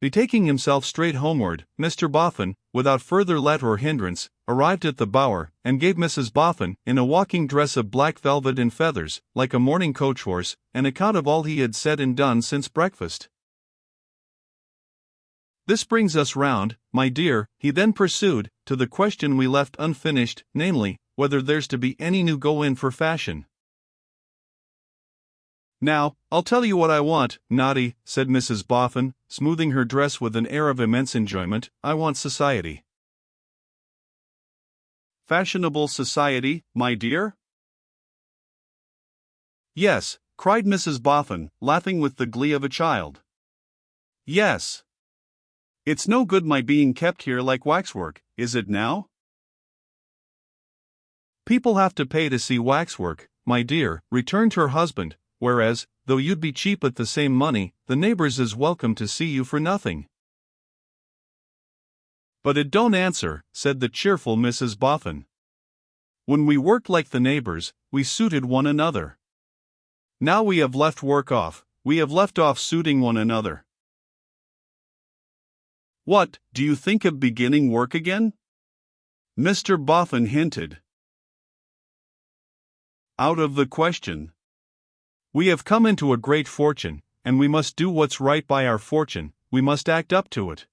Betaking himself straight homeward, Mr. Boffin, without further let or hindrance, arrived at the Bower, and gave Mrs. Boffin, in a walking dress of black velvet and feathers, like a morning coach horse, an account of all he had said and done since breakfast. "This brings us round, my dear," he then pursued, "to the question we left unfinished, namely, whether there's to be any new go-in for fashion. Now, I'll tell you what I want, Noddy," said Mrs. Boffin, smoothing her dress with an air of immense enjoyment. "I want society." "Fashionable society, my dear?" "Yes," cried Mrs. Boffin, laughing with the glee of a child. "Yes. It's no good my being kept here like waxwork, is it now?" "People have to pay to see waxwork, my dear," returned her husband, "whereas, though you'd be cheap at the same money, the neighbors is welcome to see you for nothing." "But it don't answer," said the cheerful Mrs. Boffin. "When we worked like the neighbors, we suited one another. Now we have left work off, we have left off suiting one another." "What, do you think of beginning work again?" Mr. Boffin hinted. "Out of the question. We have come into a great fortune, and we must do what's right by our fortune, we must act up to it."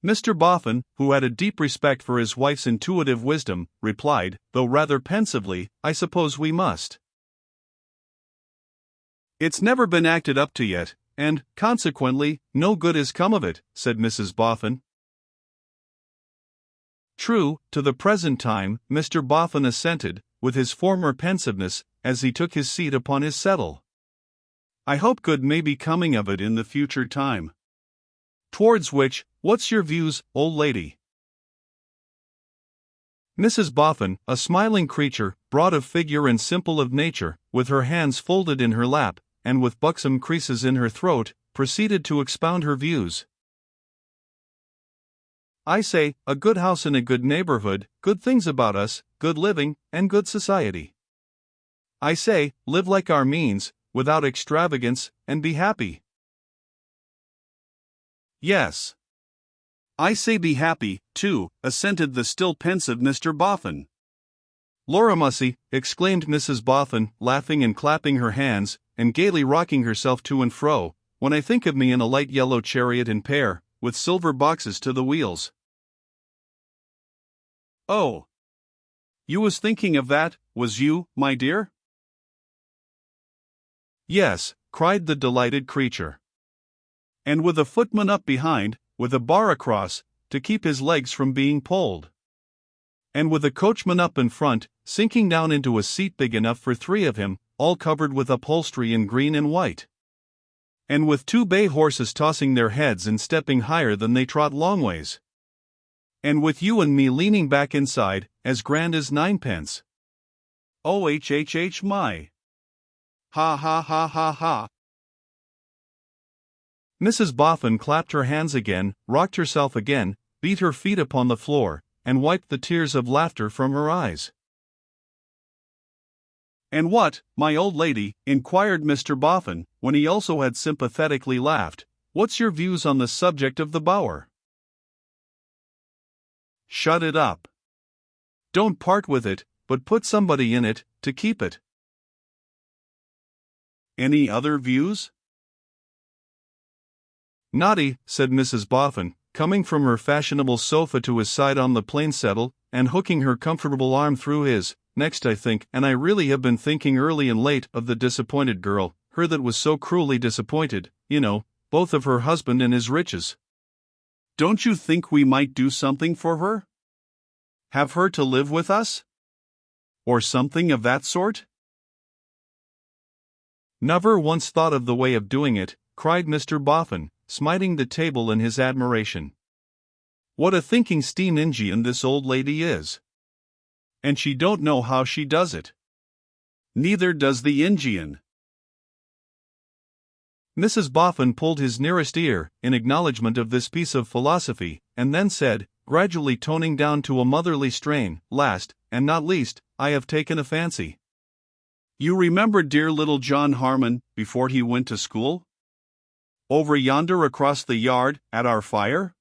Mr. Boffin, who had a deep respect for his wife's intuitive wisdom, replied, though rather pensively, "I suppose we must. It's never been acted up to yet, and, consequently, no good has come of it," said Mrs. Boffin. "True, to the present time," Mr. Boffin assented, with his former pensiveness, as he took his seat upon his settle. "I hope good may be coming of it in the future time. Towards which, what's your views, old lady?" Mrs. Boffin, a smiling creature, broad of figure and simple of nature, with her hands folded in her lap, and with buxom creases in her throat, proceeded to expound her views. "I say, a good house in a good neighborhood, good things about us, good living, and good society. I say, live like our means, without extravagance, and be happy." "Yes. I say be happy, too," assented the still pensive Mr. Boffin. "Lorimussy," exclaimed Mrs. Boffin, laughing and clapping her hands, and gaily rocking herself to and fro, "when I think of me in a light yellow chariot and pair, with silver boxes to the wheels." "Oh! You was thinking of that, was you, my dear?" "Yes," cried the delighted creature. "And with a footman up behind, with a bar across, to keep his legs from being pulled. And with a coachman up in front, sinking down into a seat big enough for 3 of him, all covered with upholstery in green and white. And with 2 bay horses tossing their heads and stepping higher than they trot long ways. And with you and me leaning back inside, as grand as 9pence. Oh, my. Ha ha ha ha ha." Mrs. Boffin clapped her hands again, rocked herself again, beat her feet upon the floor, and wiped the tears of laughter from her eyes. "And what, my old lady," inquired Mr. Boffin, when he also had sympathetically laughed, "what's your views on the subject of the Bower?" "Shut it up. Don't part with it, but put somebody in it, to keep it." "Any other views?" "Noddy," said Mrs. Boffin, coming from her fashionable sofa to his side on the plain settle, and hooking her comfortable arm through his, "next I think, and I really have been thinking early and late of the disappointed girl, her that was so cruelly disappointed, you know, both of her husband and his riches. Don't you think we might do something for her? Have her to live with us? Or something of that sort?" "Never once thought of the way of doing it," cried Mr. Boffin, smiting the table in his admiration. "What a thinking steam Injian this old lady is! And she don't know how she does it. Neither does the Injian." Mrs. Boffin pulled his nearest ear, in acknowledgment of this piece of philosophy, and then said, gradually toning down to a motherly strain, "Last, and not least, I have taken a fancy. You remember dear little John Harmon, before he went to school? Over yonder across the yard, at our fire?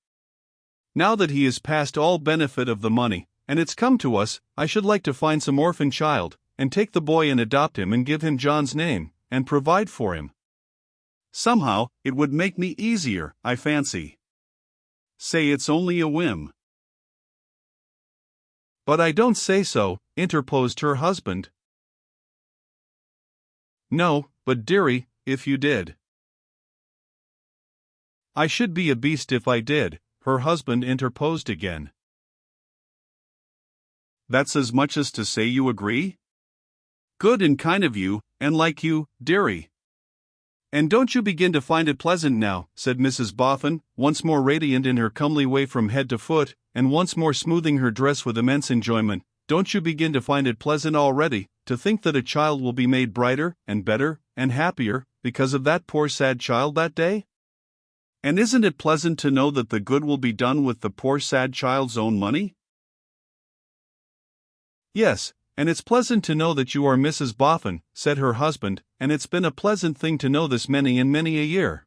Now that he is past all benefit of the money, and it's come to us, I should like to find some orphan child, and take the boy and adopt him and give him John's name, and provide for him. Somehow, it would make me easier, I fancy. Say it's only a whim. But I don't say so, interposed her husband. No, but dearie, if you did. I should be a beast if I did, her husband interposed again. That's as much as to say you agree? Good and kind of you, and like you, dearie. And don't you begin to find it pleasant now, said Mrs. Boffin, once more radiant in her comely way from head to foot, and once more smoothing her dress with immense enjoyment. Don't you begin to find it pleasant already, to think that a child will be made brighter, and better, and happier, because of that poor sad child that day? And isn't it pleasant to know that the good will be done with the poor sad child's own money? Yes, and it's pleasant to know that you are Mrs. Boffin, said her husband, and it's been a pleasant thing to know this many and many a year.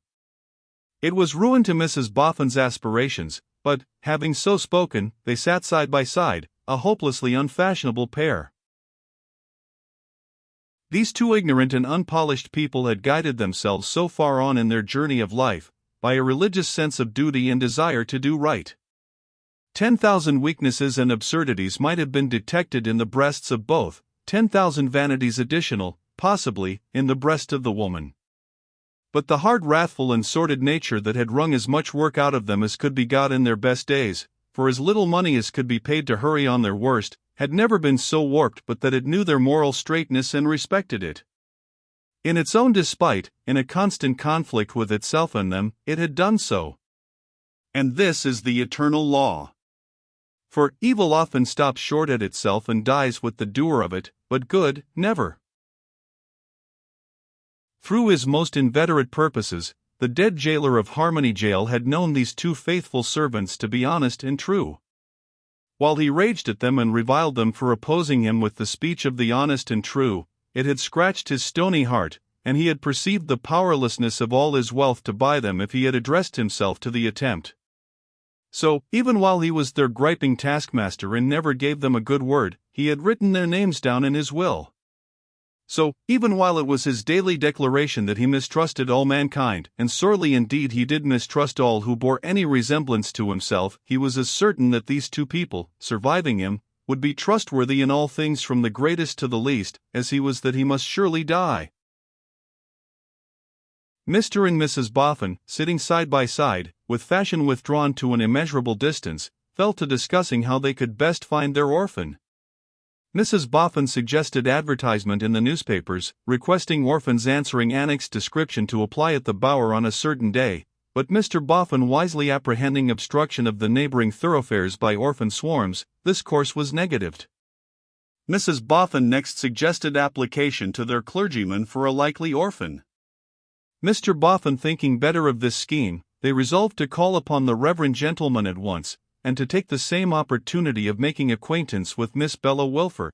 It was ruin to Mrs. Boffin's aspirations, but, having so spoken, they sat side by side, a hopelessly unfashionable pair. These two ignorant and unpolished people had guided themselves so far on in their journey of life, by a religious sense of duty and desire to do right. 10,000 weaknesses and absurdities might have been detected in the breasts of both, 10,000 vanities additional, possibly, in the breast of the woman. But the hard, wrathful and sordid nature that had wrung as much work out of them as could be got in their best days, for as little money as could be paid to hurry on their worst, had never been so warped but that it knew their moral straightness and respected it. In its own despite, in a constant conflict with itself and them, it had done so. And this is the eternal law. For evil often stops short at itself and dies with the doer of it, but good, never. Through his most inveterate purposes, the dead jailer of Harmony Jail had known these two faithful servants to be honest and true. While he raged at them and reviled them for opposing him with the speech of the honest and true, it had scratched his stony heart, and he had perceived the powerlessness of all his wealth to buy them if he had addressed himself to the attempt. So, even while he was their griping taskmaster and never gave them a good word, he had written their names down in his will. So, even while it was his daily declaration that he mistrusted all mankind, and sorely indeed he did mistrust all who bore any resemblance to himself, he was as certain that these two people, surviving him, would be trustworthy in all things from the greatest to the least, as he was that he must surely die. Mr. and Mrs. Boffin, sitting side by side, with fashion withdrawn to an immeasurable distance, fell to discussing how they could best find their orphan. Mrs. Boffin suggested advertisement in the newspapers, requesting orphans answering annexed description to apply at the Bower on a certain day, but Mr. Boffin wisely apprehending obstruction of the neighboring thoroughfares by orphan swarms, this course was negatived. Mrs. Boffin next suggested application to their clergyman for a likely orphan. Mr. Boffin thinking better of this scheme, they resolved to call upon the reverend gentleman at once, and to take the same opportunity of making acquaintance with Miss Bella Wilfer.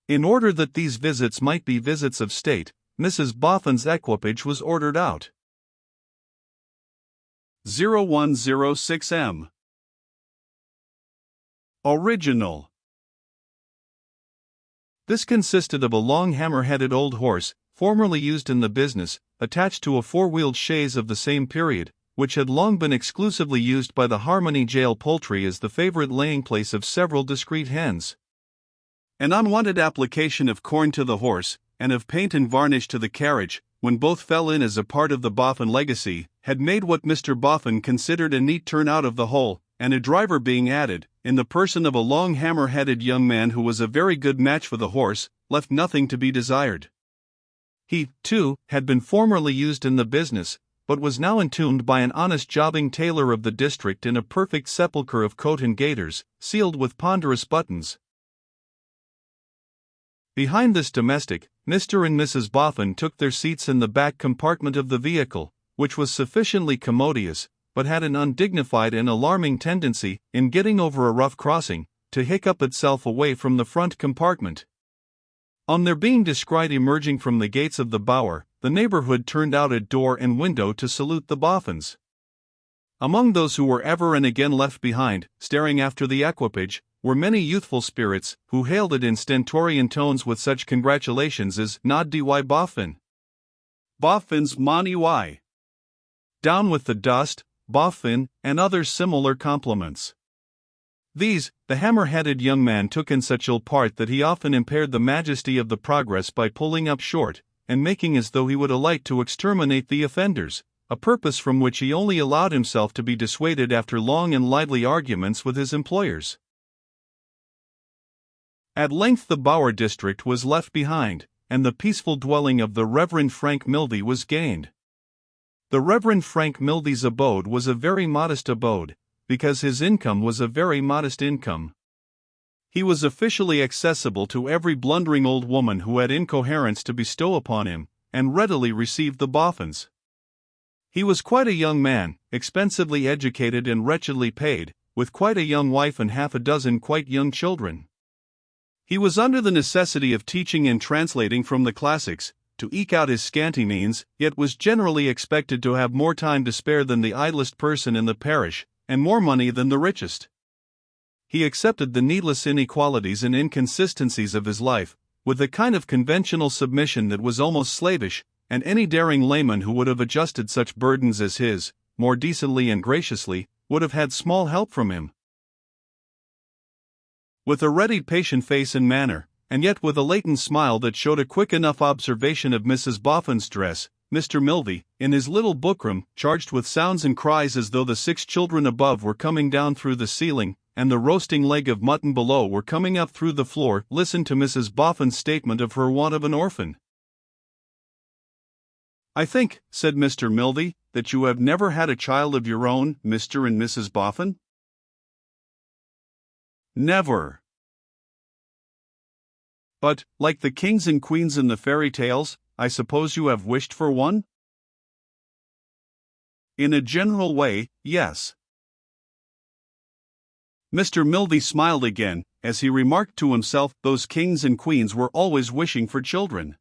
In order that these visits might be visits of state, Mrs. Boffin's equipage was ordered out. 0106M. Original. This consisted of a long hammer-headed old horse, formerly used in the business, attached to a four-wheeled chaise of the same period, which had long been exclusively used by the Harmony Jail poultry as the favorite laying place of several discreet hens. An unwanted application of corn to the horse, and of paint and varnish to the carriage, when both fell in as a part of the Boffin legacy, had made what Mr. Boffin considered a neat turn out of the whole, and a driver being added, in the person of a long hammer-headed young man who was a very good match for the horse, left nothing to be desired. He, too, had been formerly used in the business, but was now entombed by an honest jobbing tailor of the district in a perfect sepulchre of coat and gaiters, sealed with ponderous buttons. Behind this domestic, Mr. and Mrs. Boffin took their seats in the back compartment of the vehicle, which was sufficiently commodious, but had an undignified and alarming tendency, in getting over a rough crossing, to hiccup itself away from the front compartment. On their being descried emerging from the gates of the Bower, the neighborhood turned out at door and window to salute the Boffins. Among those who were ever and again left behind, staring after the equipage, were many youthful spirits, who hailed it in stentorian tones with such congratulations as "Nod dy Boffin," "Boffins Moni y," "Down with the dust," "Boffin," and other similar compliments. These, the hammer-headed young man took in such ill part that he often impaired the majesty of the progress by pulling up short, and making as though he would alight to exterminate the offenders, a purpose from which he only allowed himself to be dissuaded after long and lively arguments with his employers. At length the Bower district was left behind, and the peaceful dwelling of the Reverend Frank Mildy was gained. The Reverend Frank Mildy's abode was a very modest abode, because his income was a very modest income. He was officially accessible to every blundering old woman who had incoherence to bestow upon him, and readily received the Boffins. He was quite a young man, expensively educated and wretchedly paid, with quite a young wife and half a dozen quite young children. He was under the necessity of teaching and translating from the classics, to eke out his scanty means, yet was generally expected to have more time to spare than the idlest person in the parish, and more money than the richest. He accepted the needless inequalities and inconsistencies of his life, with a kind of conventional submission that was almost slavish, and any daring layman who would have adjusted such burdens as his, more decently and graciously, would have had small help from him. With a ready, patient face and manner, and yet with a latent smile that showed a quick enough observation of Mrs. Boffin's dress, Mr. Mildy, in his little bookroom, charged with sounds and cries as though the 6 children above were coming down through the ceiling, and the roasting leg of mutton below were coming up through the floor, listened to Mrs. Boffin's statement of her want of an orphan. "I think," said Mr. Mildy, "that you have never had a child of your own, Mr. and Mrs. Boffin?" "Never." "But, like the kings and queens in the fairy tales, I suppose you have wished for one?" "In a general way, yes." Mr. Mildy smiled again, as he remarked to himself those kings and queens were always wishing for children.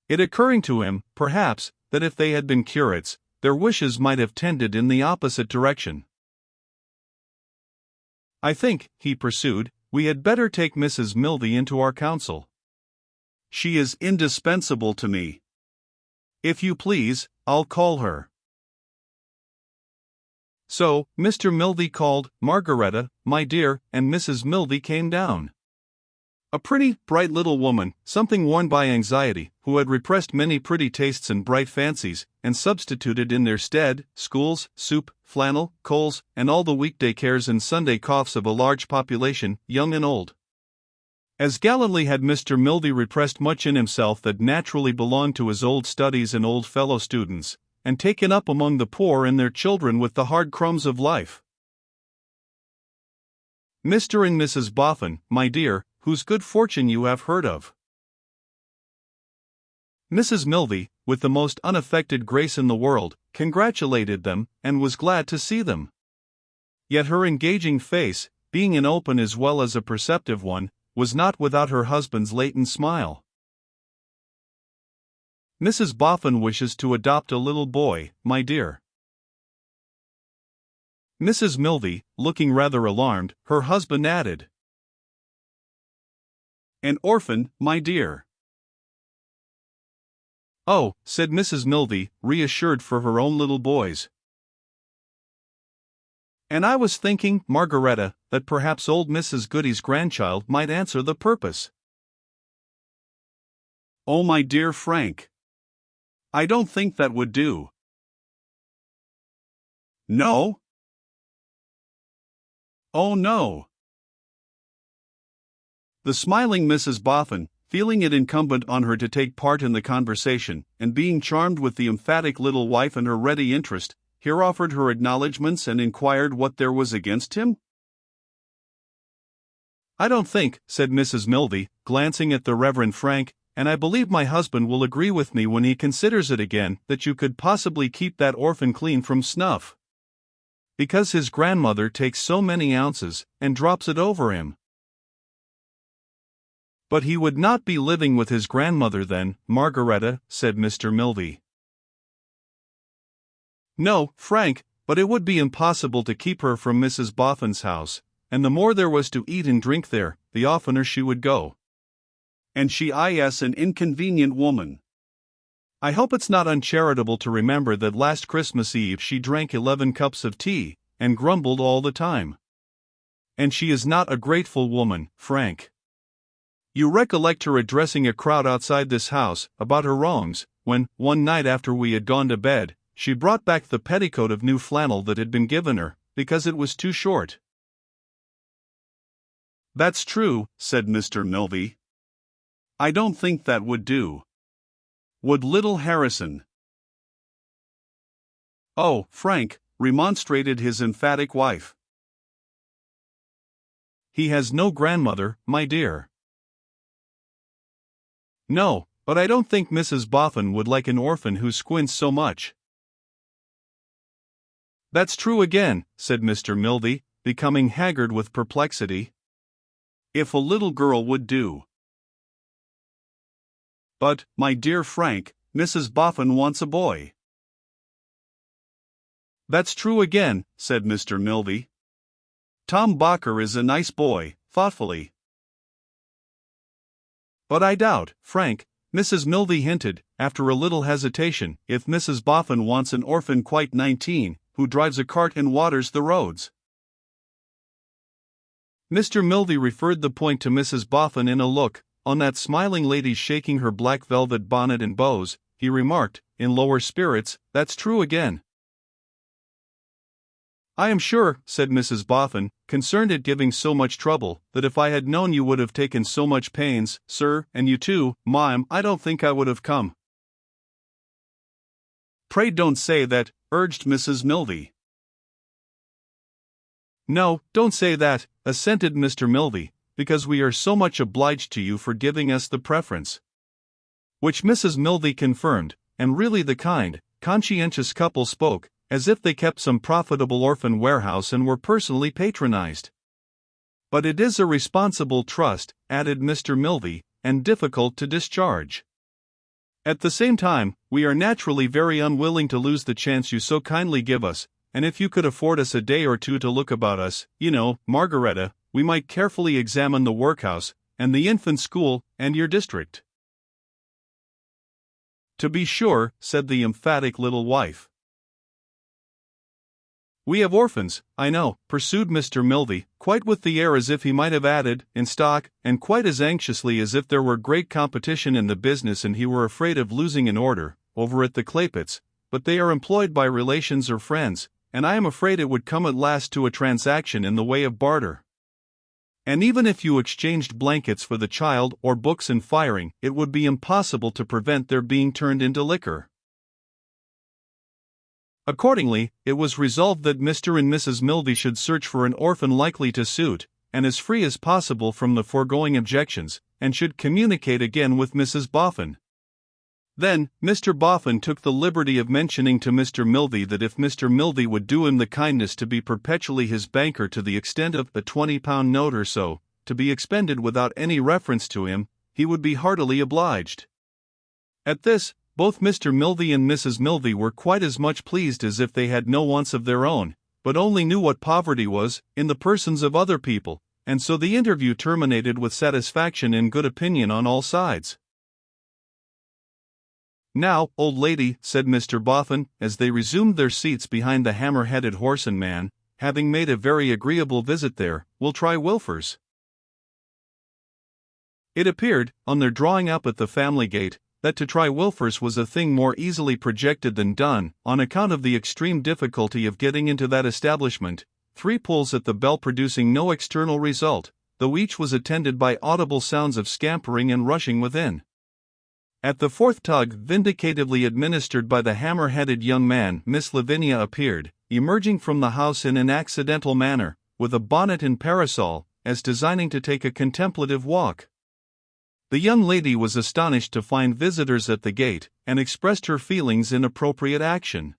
It occurring to him, perhaps, that if they had been curates, their wishes might have tended in the opposite direction. "I think," he pursued, "we had better take Mrs. Mildy into our counsel. She is indispensable to me. If you please, I'll call her." So, Mr. Mildy called Margaretta, "my dear," and Mrs. Mildy came down. A pretty, bright little woman, something worn by anxiety, who had repressed many pretty tastes and bright fancies, and substituted in their stead schools, soup, flannel, coals, and all the weekday cares and Sunday coughs of a large population, young and old. As gallantly had Mr. Mildy repressed much in himself that naturally belonged to his old studies and old fellow students, and taken up among the poor and their children with the hard crumbs of life. "Mr. and Mrs. Boffin, my dear, whose good fortune you have heard of." Mrs. Mildy, with the most unaffected grace in the world, congratulated them, and was glad to see them. Yet her engaging face, being an open as well as a perceptive one, was not without her husband's latent smile. "Mrs. Boffin wishes to adopt a little boy, my dear." Mrs. Mildy, looking rather alarmed, her husband added, "An orphan, my dear." "Oh," said Mrs. Mildy, reassured for her own little boys. "And I was thinking, Margaretta, that perhaps old Mrs. Goody's grandchild might answer the purpose." "Oh, my dear Frank, I don't think that would do." "No?" "Oh, no." The smiling Mrs. Boffin, feeling it incumbent on her to take part in the conversation, and being charmed with the emphatic little wife and her ready interest, here offered her acknowledgments and inquired what there was against him. "I don't think," said Mrs. Mildy, glancing at the Reverend Frank, "and I believe my husband will agree with me when he considers it again, that you could possibly keep that orphan clean from snuff. Because his grandmother takes so many ounces, and drops it over him." But he would not be living with his grandmother then, Margareta, said Mr. Milvey. No, Frank, but it would be impossible to keep her from Mrs. Boffin's house, and the more there was to eat and drink there, the oftener she would go. And she is an inconvenient woman. I hope it's not uncharitable to remember that last Christmas Eve she drank 11 cups of tea, and grumbled all the time. And she is not a grateful woman, Frank. You recollect her addressing a crowd outside this house, about her wrongs, when, one night after we had gone to bed, she brought back the petticoat of new flannel that had been given her, because it was too short. That's true, said Mr. Milvey. I don't think that would do. Would little Harrison? Oh, Frank, remonstrated his emphatic wife. He has no grandmother, my dear. No, but I don't think Mrs. Boffin would like an orphan who squints so much. That's true again, said Mr. Milvey, becoming haggard with perplexity. If a little girl would do. But, my dear Frank, Mrs. Boffin wants a boy. That's true again, said Mr. Milvey. Tom Bacher is a nice boy, thoughtfully. But I doubt, Frank, Mrs. Milvey hinted, after a little hesitation, if Mrs. Boffin wants an orphan quite 19, who drives a cart and waters the roads. Mr. Milvey referred the point to Mrs. Boffin in a look. On that smiling lady shaking her black velvet bonnet and bows, he remarked, in lower spirits, that's true again. I am sure, said Mrs. Boffin, concerned at giving so much trouble, that if I had known you would have taken so much pains, sir, and you too, ma'am, I don't think I would have come. Pray don't say that, urged Mrs. Milvey. No, don't say that, assented Mr. Milvey, because we are so much obliged to you for giving us the preference. Which Mrs. Milvey confirmed, and really the kind, conscientious couple spoke, as if they kept some profitable orphan warehouse and were personally patronized. But it is a responsible trust, added Mr. Milvey, and difficult to discharge. At the same time, we are naturally very unwilling to lose the chance you so kindly give us, and if you could afford us a day or two to look about us, you know, Margareta, we might carefully examine the workhouse, and the infant school, and your district. To be sure, said the emphatic little wife. We have orphans, I know, pursued Mr. Milvey, quite with the air as if he might have added, in stock, and quite as anxiously as if there were great competition in the business and he were afraid of losing an order, over at the Claypits, but they are employed by relations or friends, and I am afraid it would come at last to a transaction in the way of barter. And even if you exchanged blankets for the child or books and firing, it would be impossible to prevent their being turned into liquor. Accordingly, it was resolved that Mr. and Mrs. Milvey should search for an orphan likely to suit, and as free as possible from the foregoing objections, and should communicate again with Mrs. Boffin. Then, Mr. Boffin took the liberty of mentioning to Mr. Milvey that if Mr. Milvey would do him the kindness to be perpetually his banker to the extent of a £20 note or so, to be expended without any reference to him, he would be heartily obliged. At this, both Mr. Milvey and Mrs. Milvey were quite as much pleased as if they had no wants of their own, but only knew what poverty was, in the persons of other people, and so the interview terminated with satisfaction and good opinion on all sides. Now, old lady, said Mr. Boffin, as they resumed their seats behind the hammer-headed horse and man, having made a very agreeable visit there, we'll try Wilfer's. It appeared, on their drawing up at the family gate, that to try Wilfer's was a thing more easily projected than done, on account of the extreme difficulty of getting into that establishment, 3 pulls at the bell producing no external result, though each was attended by audible sounds of scampering and rushing within. At the 4th tug, vindicatively administered by the hammer-headed young man, Miss Lavinia appeared, emerging from the house in an accidental manner, with a bonnet and parasol, as designing to take a contemplative walk. The young lady was astonished to find visitors at the gate, and expressed her feelings in appropriate action.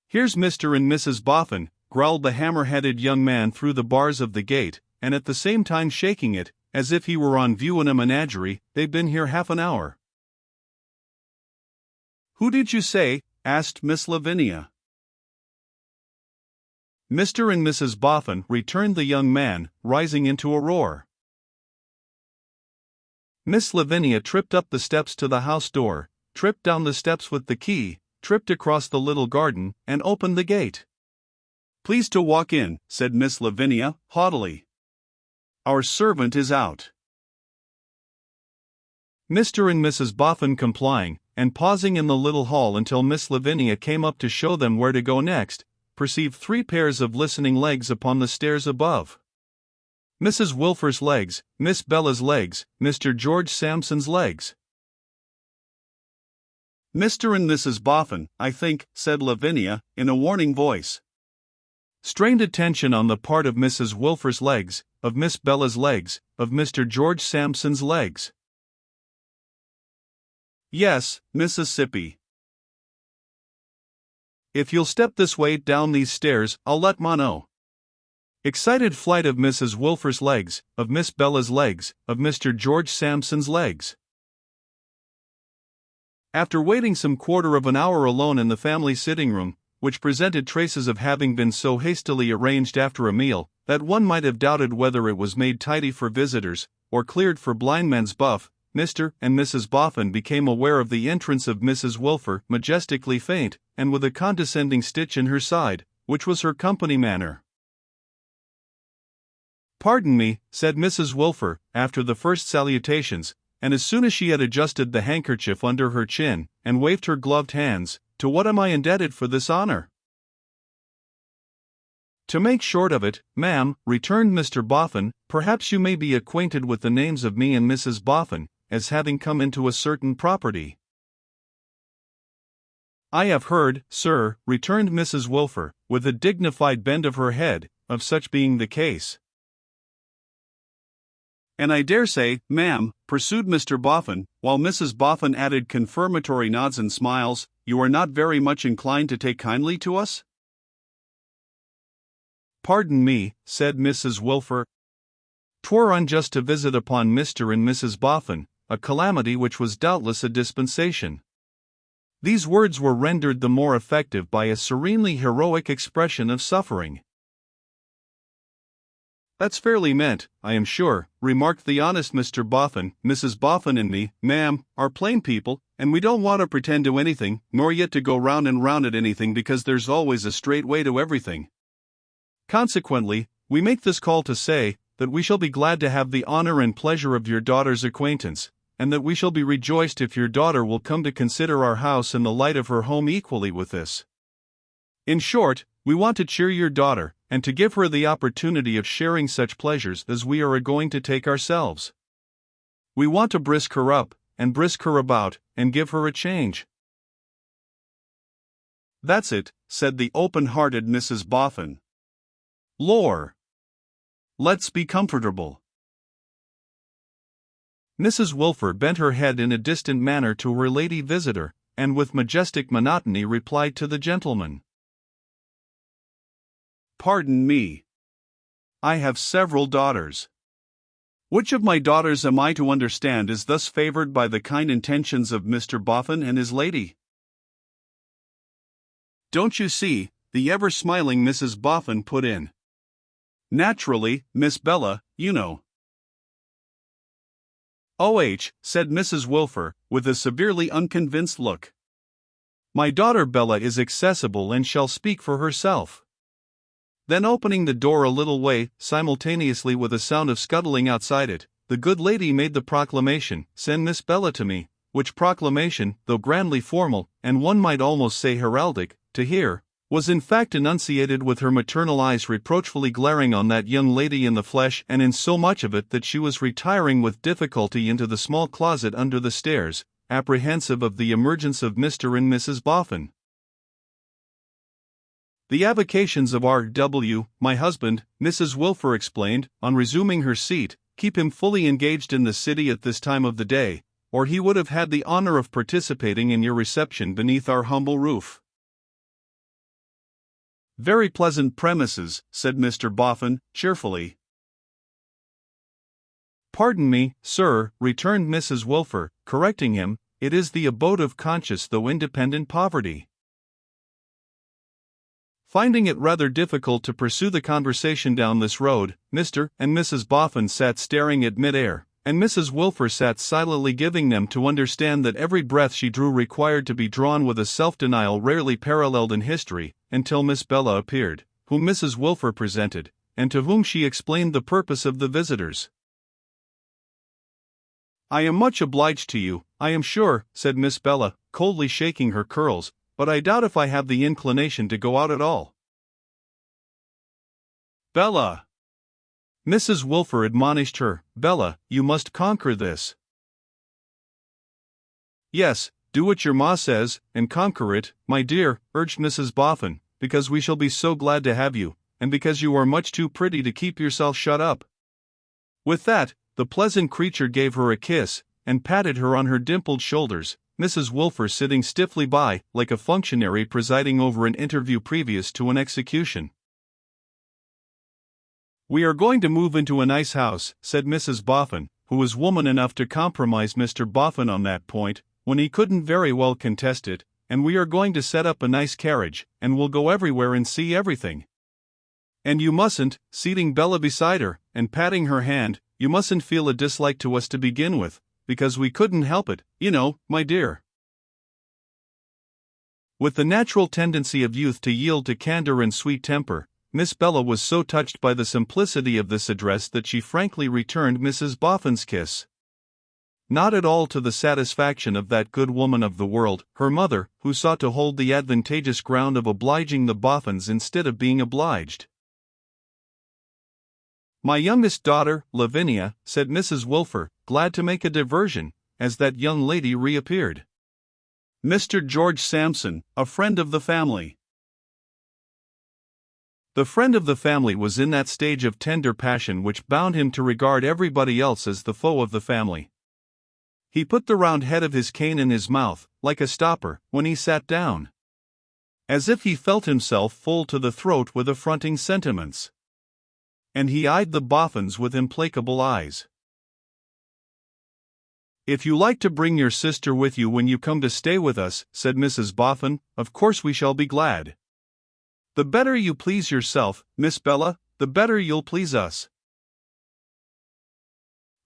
Here's Mr. and Mrs. Boffin, growled the hammer-headed young man through the bars of the gate, and at the same time shaking it, as if he were on view in a menagerie. "They've been here half an hour." "Who did you say?" asked Miss Lavinia. "Mr. and Mrs. Boffin," returned the young man, rising into a roar. Miss Lavinia tripped up the steps to the house door, tripped down the steps with the key, tripped across the little garden, and opened the gate. "Please to walk in," said Miss Lavinia, haughtily. "Our servant is out." Mr. and Mrs. Boffin complying, and pausing in the little hall until Miss Lavinia came up to show them where to go next, perceived 3 pairs of listening legs upon the stairs above. Mrs. Wilfer's legs, Miss Bella's legs, Mr. George Sampson's legs. "Mr. and Mrs. Boffin, I think," said Lavinia, in a warning voice. Strained attention on the part of Mrs. Wilfer's legs, of Miss Bella's legs, of Mr. George Sampson's legs. "Yes, Mississippi. If you'll step this way down these stairs, I'll let ma know." Excited flight of Mrs. Wilfer's legs, of Miss Bella's legs, of Mr. George Sampson's legs. After waiting some quarter of an hour alone in the family sitting room, which presented traces of having been so hastily arranged after a meal, that one might have doubted whether it was made tidy for visitors, or cleared for blindman's buff, Mr. and Mrs. Boffin became aware of the entrance of Mrs. Wilfer, majestically faint, and with a condescending stitch in her side, which was her company manner. "Pardon me," said Mrs. Wilfer, after the first salutations, and as soon as she had adjusted the handkerchief under her chin, and waved her gloved hands, "to what am I indebted for this honor?" "To make short of it, ma'am," returned Mr. Boffin, "perhaps you may be acquainted with the names of me and Mrs. Boffin, as having come into a certain property." "I have heard, sir," returned Mrs. Wilfer, with a dignified bend of her head, "of such being the case." "And I dare say, ma'am," pursued Mr. Boffin, while Mrs. Boffin added confirmatory nods and smiles, "you are not very much inclined to take kindly to us?" "Pardon me," said Mrs. Wilfer. "'Twere unjust to visit upon Mr. and Mrs. Boffin a calamity which was doubtless a dispensation." These words were rendered the more effective by a serenely heroic expression of suffering. "That's fairly meant, I am sure," remarked the honest Mr. Boffin. "Mrs. Boffin and me, ma'am, are plain people, and we don't want to pretend to anything, nor yet to go round and round at anything, because there's always a straight way to everything. Consequently, we make this call to say, that we shall be glad to have the honor and pleasure of your daughter's acquaintance, and that we shall be rejoiced if your daughter will come to consider our house and the light of her home equally with this. In short, we want to cheer your daughter, and to give her the opportunity of sharing such pleasures as we are going to take ourselves. We want to brisk her up, and brisk her about, and give her a change." "That's it," said the open-hearted Mrs. Boffin. "Lor! Let's be comfortable." Mrs. Wilfer bent her head in a distant manner to her lady visitor, and with majestic monotony replied to the gentleman. "Pardon me. I have several daughters. Which of my daughters am I to understand is thus favored by the kind intentions of Mr. Boffin and his lady?" "Don't you see?" the ever-smiling Mrs. Boffin put in. "Naturally, Miss Bella, you know." "Oh," said Mrs. Wilfer, with a severely unconvinced look. "My daughter Bella is accessible and shall speak for herself." Then opening the door a little way, simultaneously with a sound of scuttling outside it, the good lady made the proclamation, "Send Miss Bella to me," which proclamation, though grandly formal, and one might almost say heraldic, to hear, was in fact enunciated with her maternal eyes reproachfully glaring on that young lady in the flesh, and in so much of it that she was retiring with difficulty into the small closet under the stairs, apprehensive of the emergence of Mr. and Mrs. Boffin. "The avocations of R.W., my husband," Mrs. Wilfer explained, on resuming her seat, "keep him fully engaged in the city at this time of the day, or he would have had the honor of participating in your reception beneath our humble roof." "Very pleasant premises," said Mr. Boffin, cheerfully. "Pardon me, sir," returned Mrs. Wilfer, correcting him, "it is the abode of conscious though independent poverty." Finding it rather difficult to pursue the conversation down this road, Mr. and Mrs. Boffin sat staring at mid-air, and Mrs. Wilfer sat silently giving them to understand that every breath she drew required to be drawn with a self-denial rarely paralleled in history, until Miss Bella appeared, whom Mrs. Wilfer presented, and to whom she explained the purpose of the visitors. "I am much obliged to you, I am sure," said Miss Bella, coldly shaking her curls, "but I doubt if I have the inclination to go out at all." "Bella!" Mrs. Wilfer admonished her, "Bella, you must conquer this." "Yes, do what your ma says, and conquer it, my dear," urged Mrs. Boffin, "because we shall be so glad to have you, and because you are much too pretty to keep yourself shut up." With that, the pleasant creature gave her a kiss, and patted her on her dimpled shoulders, Mrs. Wilfer sitting stiffly by, like a functionary presiding over an interview previous to an execution. "We are going to move into a nice house," said Mrs. Boffin, who was woman enough to compromise Mr. Boffin on that point, when he couldn't very well contest it, "and we are going to set up a nice carriage, and we'll go everywhere and see everything. And you mustn't," seating Bella beside her, and patting her hand, "you mustn't feel a dislike to us to begin with, because we couldn't help it, you know, my dear." With the natural tendency of youth to yield to candor and sweet temper, Miss Bella was so touched by the simplicity of this address that she frankly returned Mrs. Boffin's kiss. Not at all to the satisfaction of that good woman of the world, her mother, who sought to hold the advantageous ground of obliging the Boffins instead of being obliged. "My youngest daughter, Lavinia," said Mrs. Wilfer, glad to make a diversion, as that young lady reappeared. "Mr. George Sampson, a friend of the family." The friend of the family was in that stage of tender passion which bound him to regard everybody else as the foe of the family. He put the round head of his cane in his mouth, like a stopper, when he sat down, as if he felt himself full to the throat with affronting sentiments. And he eyed the Boffins with implacable eyes. "If you like to bring your sister with you when you come to stay with us," said Mrs. Boffin, "of course we shall be glad. The better you please yourself, Miss Bella, the better you'll please us."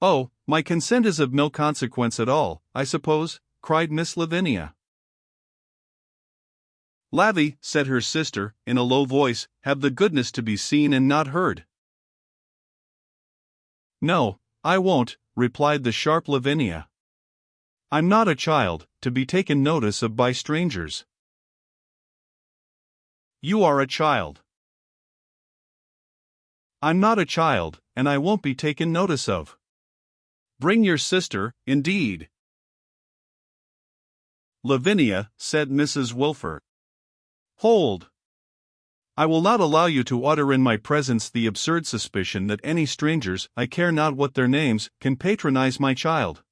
"Oh, my consent is of no consequence at all, I suppose," cried Miss Lavinia. "Lavy," said her sister, in a low voice, "have the goodness to be seen and not heard." "No, I won't," replied the sharp Lavinia. "I'm not a child, to be taken notice of by strangers." "You are a child." "I'm not a child, and I won't be taken notice of." "Bring your sister, indeed." "Lavinia," said Mrs. Wilfer. "Hold! I will not allow you to utter in my presence the absurd suspicion that any strangers, I care not what their names, can patronize my child.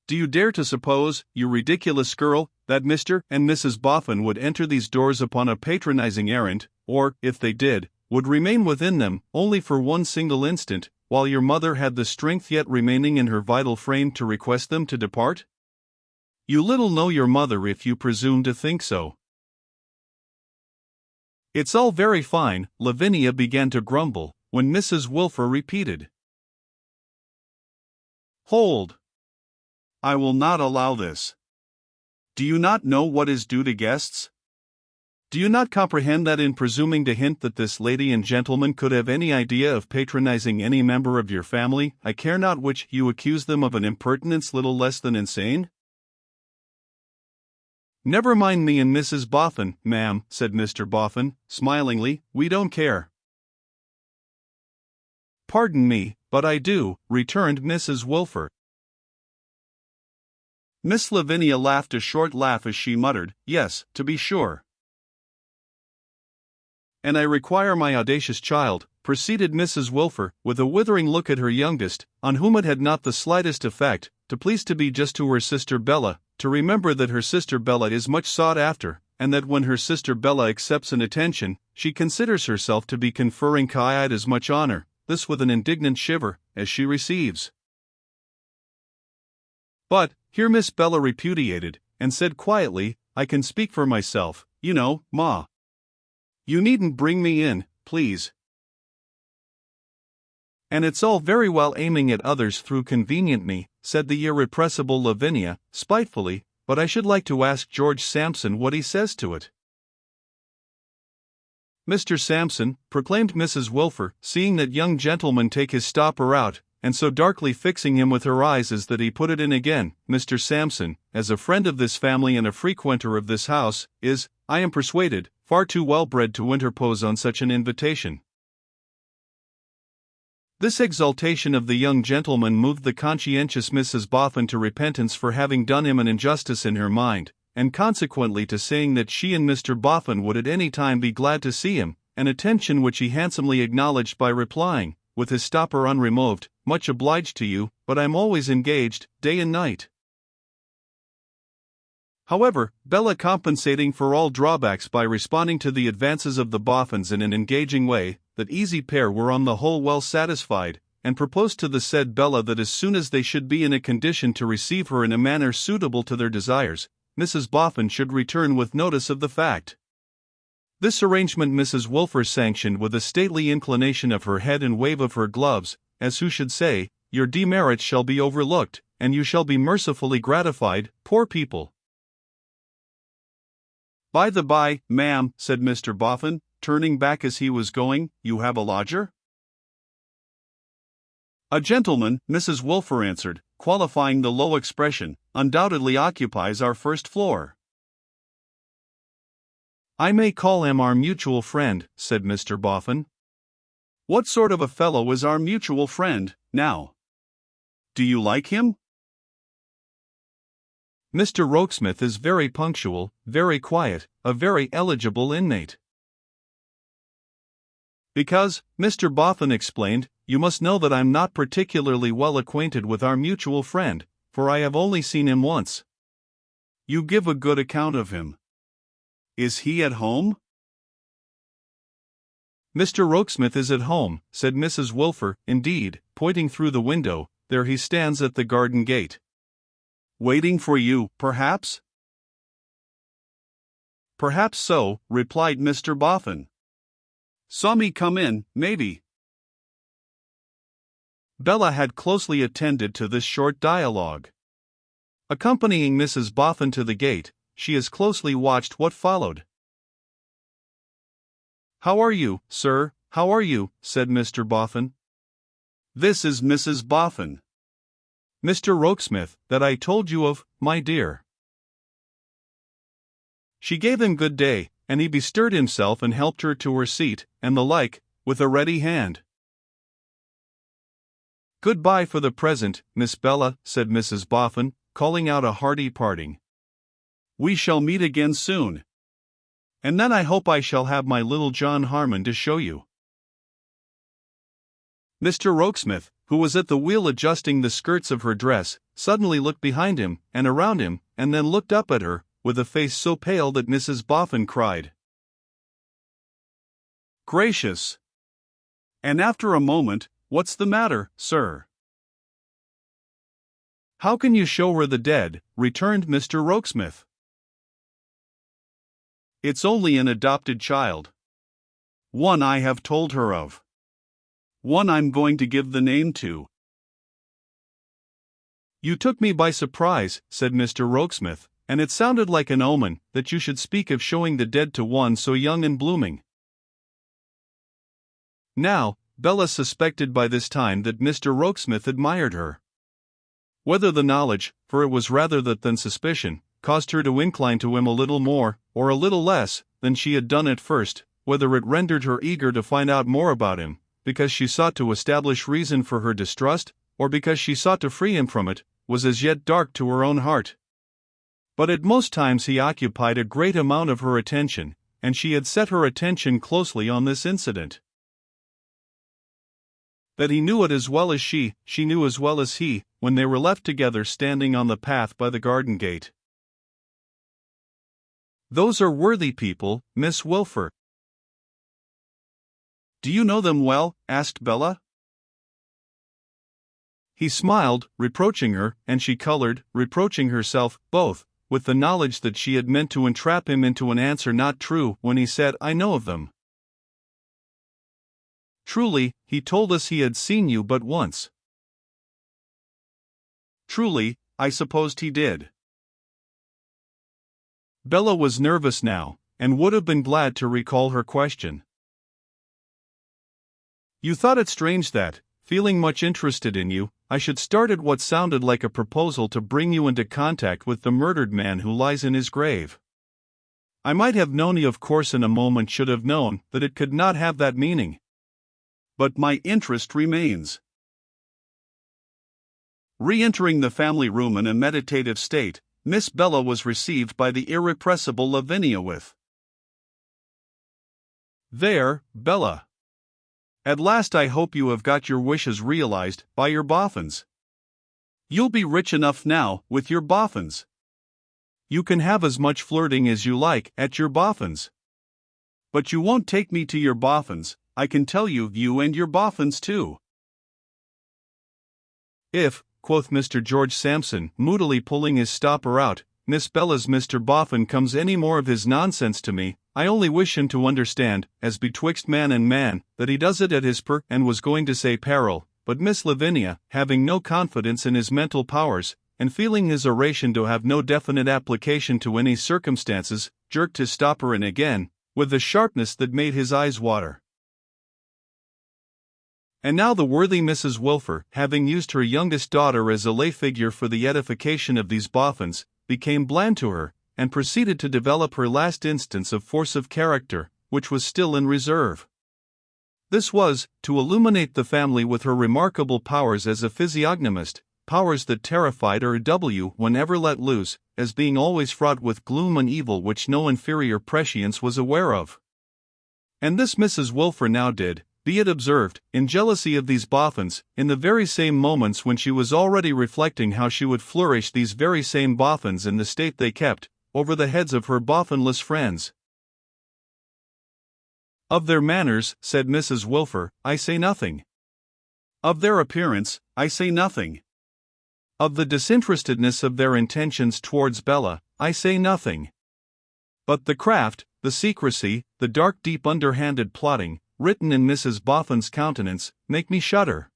Do you dare to suppose, you ridiculous girl, that Mr. and Mrs. Boffin would enter these doors upon a patronizing errand, or, if they did, would remain within them only for one single instant, while your mother had the strength yet remaining in her vital frame to request them to depart? You little know your mother if you presume to think so." "It's all very fine," Lavinia began to grumble, when Mrs. Wilfer repeated, "Hold! I will not allow this. Do you not know what is due to guests? Do you not comprehend that in presuming to hint that this lady and gentleman could have any idea of patronizing any member of your family, I care not which, you accuse them of an impertinence little less than insane?" "Never mind me and Mrs. Boffin, ma'am," said Mr. Boffin, smilingly, "we don't care." "Pardon me, but I do," returned Mrs. Wilfer. Miss Lavinia laughed a short laugh as she muttered, "Yes, to be sure." "And I require my audacious child," proceeded Mrs. Wilfer, with a withering look at her youngest, on whom it had not the slightest effect, to please to be just to her sister Bella, to remember that her sister Bella is much sought after, and that when her sister Bella accepts an attention, she considers herself to be conferring quite as much honor, this with an indignant shiver, as she receives. But, here Miss Bella repudiated, and said quietly, I can speak for myself, you know, Ma. You needn't bring me in, please. And it's all very well aiming at others through convenient me, said the irrepressible Lavinia, spitefully, but I should like to ask George Sampson what he says to it. Mr. Sampson, proclaimed Mrs. Wilfer, seeing that young gentleman take his stopper out, and so darkly fixing him with her eyes as that he put it in again, Mr. Sampson, as a friend of this family and a frequenter of this house, is, I am persuaded, far too well bred to interpose on such an invitation. This exaltation of the young gentleman moved the conscientious Mrs. Boffin to repentance for having done him an injustice in her mind, and consequently to saying that she and Mr. Boffin would at any time be glad to see him, an attention which he handsomely acknowledged by replying, with his stopper unremoved, much obliged to you, but I'm always engaged, day and night. However, Bella compensating for all drawbacks by responding to the advances of the Boffins in an engaging way, that easy pair were on the whole well satisfied, and proposed to the said Bella that as soon as they should be in a condition to receive her in a manner suitable to their desires, Mrs. Boffin should return with notice of the fact. This arrangement Mrs. Wilfer sanctioned with a stately inclination of her head and wave of her gloves, as who should say, your demerits shall be overlooked, and you shall be mercifully gratified, poor people. By the by, ma'am, said Mr. Boffin, turning back as he was going, you have a lodger? A gentleman, Mrs. Wilfer answered, qualifying the low expression, undoubtedly occupies our first floor. I may call him our mutual friend, said Mr. Boffin. What sort of a fellow is our mutual friend, now? Do you like him? Mr. Rokesmith is very punctual, very quiet, a very eligible inmate. Because, Mr. Boffin explained, you must know that I'm not particularly well acquainted with our mutual friend, for I have only seen him once. You give a good account of him. Is he at home? Mr. Rokesmith is at home, said Mrs. Wilfer, indeed, pointing through the window, there he stands at the garden gate. Waiting for you, perhaps? Perhaps so, replied Mr. Boffin. Saw me come in, maybe. Bella had closely attended to this short dialogue. Accompanying Mrs. Boffin to the gate, she as closely watched what followed. How are you, sir, how are you, said Mr. Boffin. This is Mrs. Boffin. Mr. Rokesmith, that I told you of, my dear. She gave him good day, and he bestirred himself and helped her to her seat, and the like, with a ready hand. Good-bye for the present, Miss Bella, said Mrs. Boffin, calling out a hearty parting. We shall meet again soon. And then I hope I shall have my little John Harmon to show you. Mr. Rokesmith, who was at the wheel adjusting the skirts of her dress, suddenly looked behind him, and around him, and then looked up at her, with a face so pale that Mrs. Boffin cried, Gracious! And after a moment, what's the matter, sir? How can you show her the dead, returned Mr. Rokesmith. It's only an adopted child. One I have told her of. One I'm going to give the name to. You took me by surprise, said Mr. Rokesmith, and it sounded like an omen, that you should speak of showing the dead to one so young and blooming. Now, Bella suspected by this time that Mr. Rokesmith admired her. Whether the knowledge, for it was rather that than suspicion, caused her to incline to him a little more, or a little less, than she had done at first, whether it rendered her eager to find out more about him, because she sought to establish reason for her distrust, or because she sought to free him from it, was as yet dark to her own heart. But at most times he occupied a great amount of her attention, and she had set her attention closely on this incident. That he knew it as well as she knew as well as he, when they were left together standing on the path by the garden gate. Those are worthy people, Miss Wilfer. Do you know them well? Asked Bella. He smiled, reproaching her, and she colored, reproaching herself, both, with the knowledge that she had meant to entrap him into an answer not true when he said, "I know of them." "Truly, he told us he had seen you but once." "Truly, I supposed he did." Bella was nervous now, and would have been glad to recall her question. "You thought it strange that, feeling much interested in you, I should start at what sounded like a proposal to bring you into contact with the murdered man who lies in his grave. I might have known you, of course, in a moment should have known that it could not have that meaning. But my interest remains." Re-entering the family room in a meditative state, Miss Bella was received by the irrepressible Lavinia with, "There, Bella. At last I hope you have got your wishes realized, by your boffins. You'll be rich enough now, with your boffins. You can have as much flirting as you like, at your boffins. But you won't take me to your boffins, I can tell you, you and your boffins too." "If," quoth Mr. George Sampson, moodily pulling his stopper out, "Miss Bella's Mr. Boffin comes any more of his nonsense to me, I only wish him to understand, as betwixt man and man, that he does it at his and was going to say peril, but Miss Lavinia, having no confidence in his mental powers, and feeling his oration to have no definite application to any circumstances, jerked his stopper in again, with a sharpness that made his eyes water. And now the worthy Mrs. Wilfer, having used her youngest daughter as a lay figure for the edification of these boffins, became bland to her, and proceeded to develop her last instance of force of character, which was still in reserve. This was, to illuminate the family with her remarkable powers as a physiognomist, powers that terrified her whenever let loose, as being always fraught with gloom and evil which no inferior prescience was aware of. And this Mrs. Wilfer now did, be it observed, in jealousy of these boffins, in the very same moments when she was already reflecting how she would flourish these very same boffins in the state they kept, over the heads of her boffinless friends. "Of their manners," said Mrs. Wilfer, "I say nothing. Of their appearance, I say nothing. Of the disinterestedness of their intentions towards Bella, I say nothing. But the craft, the secrecy, the dark deep underhanded plotting, written in Mrs. Boffin's countenance, make me shudder."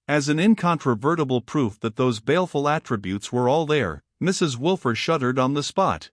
As an incontrovertible proof that those baleful attributes were all there, Mrs. Wilfer shuddered on the spot.